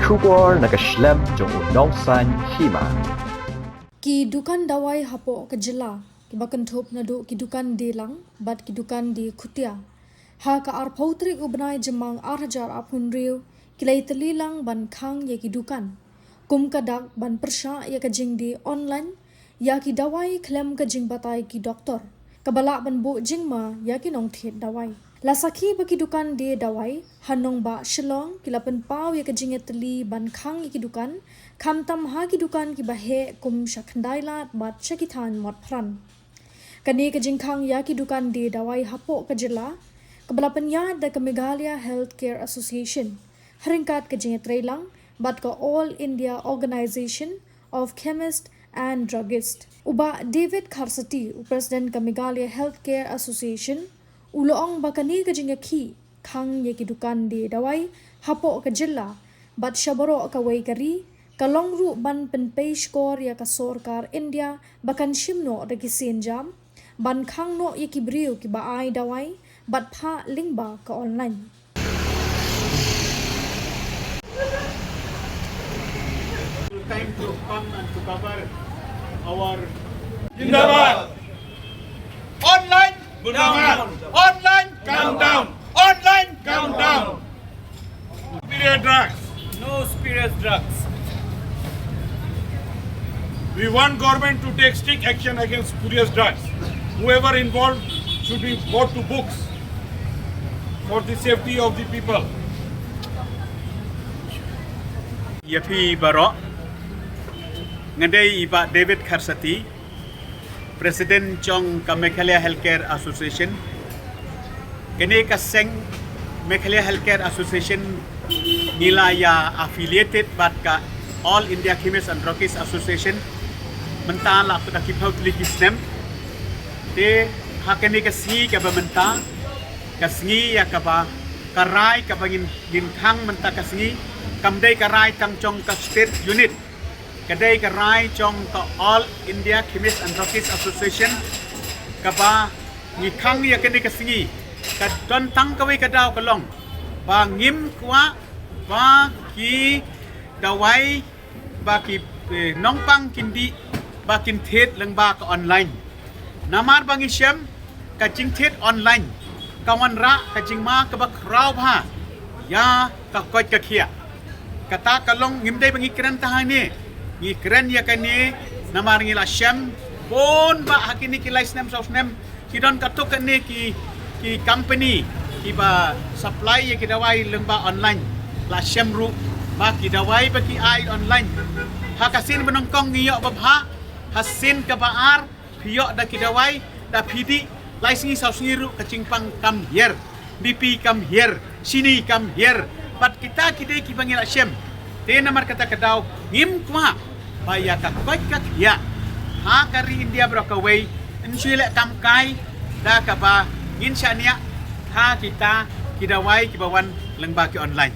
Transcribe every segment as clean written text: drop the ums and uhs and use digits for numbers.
Shubor nakaslem jong unongsan hima. Ki dukan dawai hapo kejela ki bakan thop nadu ki dukan di lang bat ki dukan di khutia ha ka ar pautri ubnai jemang 8000 apun riu ki lai telilang ban khang ye ki dukan kum kadak ban persha ye ka jing di online ya ki dawai klem ka jing batai ki doktor kabala ban bu jing ma ya ki nong thet dawai lasaki baki dukan di dawai hanong ba shillong kilapan pau ye ka jing teli ban khang ye ki dukan kham tam ha ki dukan ki bahe kum shakhandai lat bat shakithan mot phran kani ka jing khang ya ki dukan di dawai hapo ka jila kabalapan ya da ka Meghalaya Healthcare Association haringkat ka jing trailang bat ka All India Organization of Chemists and Druggists uba David Kharsati president ka Meghalaya Healthcare Association uloong bakani ka jing ki khang ye ki dukan di dawai hapo ka jilla bat shabaro ka wai kari kalong ru ban pen page kor ya ka sorkar India bakan shimno da ki senjam ban khang no ye ki briu ki ba ai dawai bat pha lingba ka online Time to come and to cover our Jindabad! online Jindabad! online Countdown! online Countdown! Period drugs. no spurious drugs. We want government to take strict action against spurious drugs. Whoever involved should be brought to books for the safety of the people. Yapi Baro Ngandai Iba David Kharsati President Chong ka Meghalaya Healthcare Association Kene ka Seng Meghalaya Healthcare Association nila ya affiliated bat ka All India Chemists and Druggists Association menta la ka kipau likisnem te hakene ka si ka ba menta ka singi ya ka ba karai ka bangin ginkhang menta ka singi kamdai karai tang chong ka state unit kadai karai chong ka All India Chemists and Druggists Association ka ba ngikhang ya kene ka singi ka don tang ka wei ka daw ka long ba ngim kwa ba ki dawai ba ki nongpang kindi ba kin thet lang ba ka online namar bang isyam ka jing thet online kawan ra ka jing ma ka ba kraw bha ya ka koi ka khia kata kalong ngimdai bangi keren tahani ngi keren ya kani namar ngi la syam bon ba hakini ki license of name ki don katuk kani ki company ki ba supply ya ki dawai lang ba online la syam ru ba ki dawai ba ki ai online hakasin benongkong ngiyo babha hasin ka baar piyok da ki dawai da pidi license sau singiru kacingpang come here BP come here sini come here bat kita kidai ki bangil asyam te namar kata kadaw ngim kwa baya ka kwat ka ya ha kari India brokaway insyle kam kai da ka ba ngin syania ha kita kidawai ki bawan lengba ki online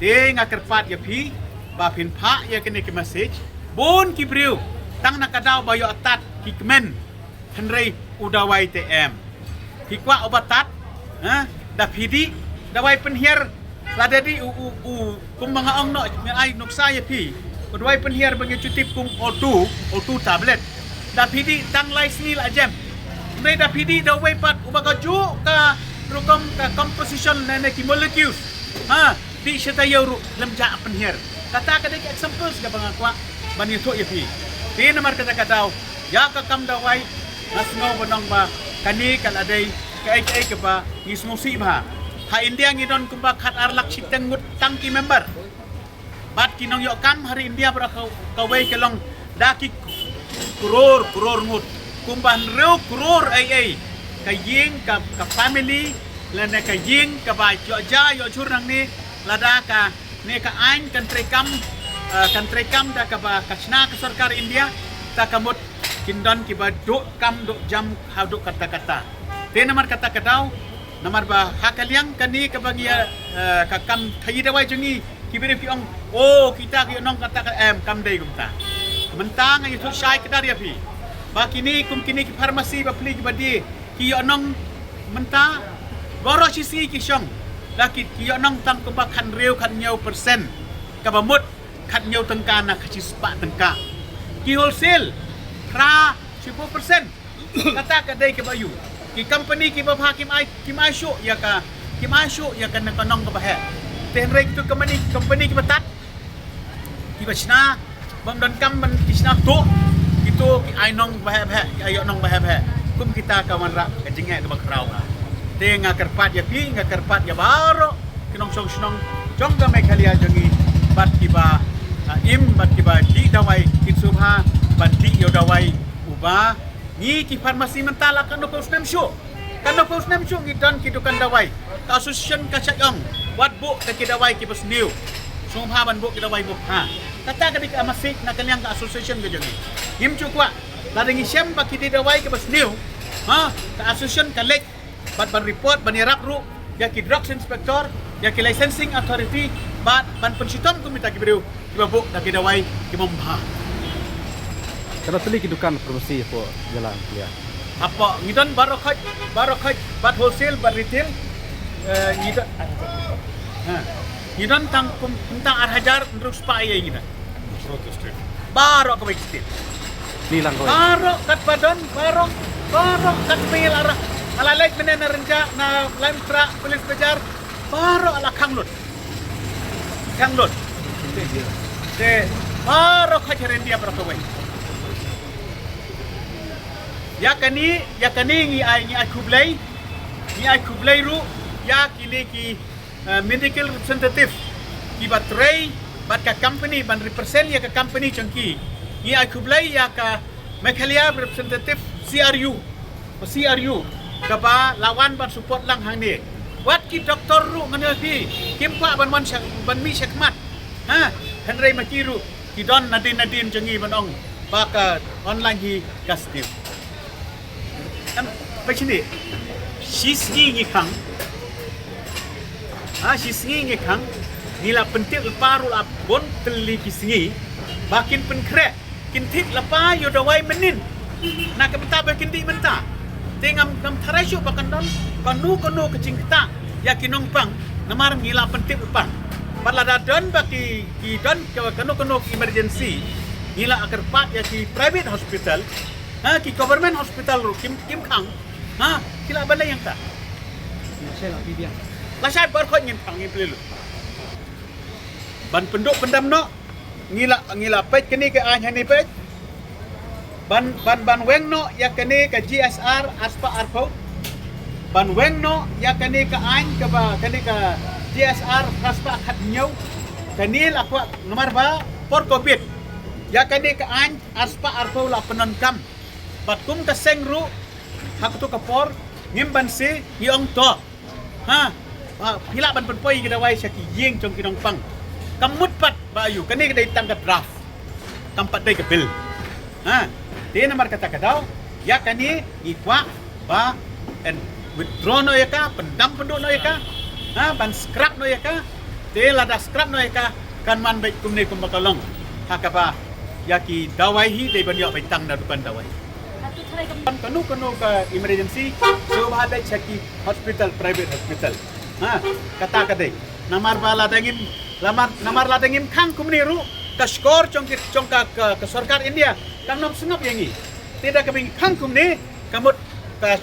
te ngakerpat ya pi ba pin pha ya kene ki message bon ki briu tang nakadaw bayo atat ki kemen henrei udawai TM ki kwa obatat ha da pidi dawai penhiar ladadi kum mga ong no ay nuksa ya pi udawai penhiar bangi cutip kum O2 tablet da pidi tang lai snil ajem henrei da pidi dawai pat ubaga ju ka rukom ka composition na ki molecules ha di setayo lemja penhiar kata kada examples ka bang akwa bani to ya pi di namar kata kadaw ya ka kam dawai nasno bonong ba kani kaladai kai ka ba ngismusi ba ha India ngidon kumba khat arlak siteng ngut tangki member bat kinong yo kam hari India bra kawai kelong daki kuror ngut kumban reu kuror ai kaying ka family lana kaying ka ba ja yo churnang ni lada ka ne ka ain country kam da ka ba kasna ka sarkar India ta kamut kindon ki ba do kam do jam ha do kata te namar kata kadaw namar ba hakaliang kani ka bagia ka kam thayi dawai jungi ki bere ki ong kita ki nong kata kam dai gumta mentang ay thul sai kadar ya pi ba kini kum kini ki pharmacy ba pli ki badi ki nong menta goro sisi ki syong lakit ki nong tang ko ba khan reu khan nyau persen kabamut kat nyau tengka na kaci sepak tengka ki wholesale pra 10% kata kadai ke bayu ki company ki bab hakim ai kim asyuk ya ka nak kanong ke bahaya ten rek tu company ki batat ki bachna bam dan kam ban kisna tu itu ki ai nong bahaya ki ayo nong bahaya kum kita kawan rak ke jengek ke bakrau te ngakerpat ya pi ngakerpat ya baro kinong song snong jong ka Meghalaya jangi bat kiba bat kiba di dawai kin subha bat di yo dawai uba ni ki farmasi mentala kan no posnem show ni dan ki dukan dawai ka association ka chayong wat bu ka ki dawai ki bos new subha ban bu ki dawai bu kata ka dik amasik na kanyang ka association ka jangi him chukwa la ringi syam ba ki di dawai ki bos new ka association ka lek bat ban report ban irap ru ya ki drugs inspector ya ki licensing authority ban pensitom komita ki beriu ki babuk dak ki dawai ki membah Kalau teli kedukan promosi po jalan dia. apa ngidan baru khaj bat wholesale bat retail ngidan ngidan tentang arhajar terus pakai ngidan baru ke baik state Nilang ko. baru kat badan baru kat pil arah alalek benen renja na lime tra polis bejar baru ala kanglot de baru khaj rendia baru ke baik ya kani ngi ai kublai ru ya kini ki medical representative ki batray bat ka company ban represent ya ka company changki ngi ai kublai ya ka Meghalaya representative CRU ka ba lawan ban support lang hang ni wat ki doktor ru ngana ki kim pa ban mi syakmat henry makiru ki don nadin changi banong ba ka online hi kastiuไปชินี่ชีสงี้งี้ครั้งชีสงี้งี้ครั้งนี่ละเป็นเตี้ยละปารุละบนตลีกิสงี้บากินเป็นแคร์กินทิศละปาอยู่ดาวไว้มันนินนักmentah bagian di mentah tengam tharasyu bakan don kanu kecing kita ya kinong pang namar ngila pentik upang balada don baki ki don kanu emergency ngila akar pat ya ki private hospital ki government hospital ru kim khang kila balai yang tak la sai bar kho ngin khang ngin pelu ban penduk pendam no ngila pej kini ke an hani pej ban weng no ya kini ke GSR aspa arpo ban weng no ya kini ke an ke ba kini ke GSR aspa khat nyau kini la kwa nomor ba por covid ya kini ke an aspa arpo la penonkam bat kum ka sengru hak tu kapor ngim ban si hiong to pila ban penpoi kita wai syaki yeng jong kinong pang kamut pat bayu kani kedai tang ka draft kampat dai ke bil dia nomor kata kadau ya kani ikwa ba and withdraw no ya ka pendam penduk no ya ka ban scrap no ya ka dia lada scrap no ya ka kan man baik kum ni kum bakalong hakapa yaki dawai hi dai ban yo bai tang da dukan dawai kanu ke emergency so bahadai chaki hospital private hospital kata kadai namar ladangim khang kumni ru ka skor chong ka sarkar India kang nom sengap yangi tidak kebing khang kumni kamut ka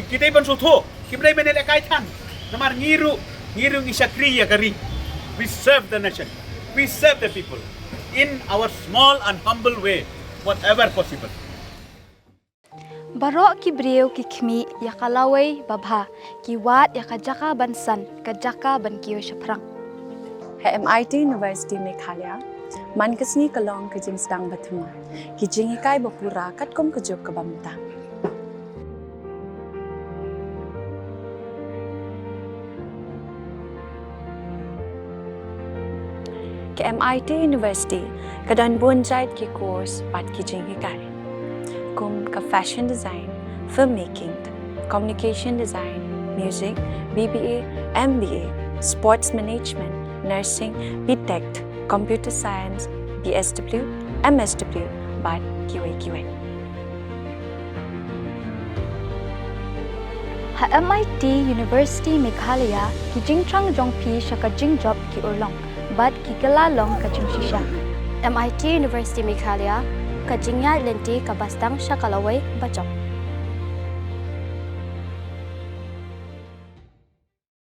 kita ban sutho kibrai benele kai than namar ngiru ngisakri ya kari we serve the nation we serve the people in our small and humble way whatever possible Barok ki brio ki khmi ya kalawai babha ki wat ya kajaka bansan kajaka ban kiyo shaprang MIT University Meghalaya man kasni kalong ka jing stang bathuma ki jing ikai bapura katkom ka job ka bamta ke MIT University kadan bonjait ki course pat ki jing ikai kum ka fashion design, filmmaking, communication design, music, BBA, MBA, sports management, nursing, BTech, computer science, BSW, MSW, but QA. Ha MIT University Meghalaya ki jingtrang jongpi shaka jing job ki urlong bat ki galalong kajing shisha. MIT University Meghalaya kajingya lenti kabastang syakalaway bacok.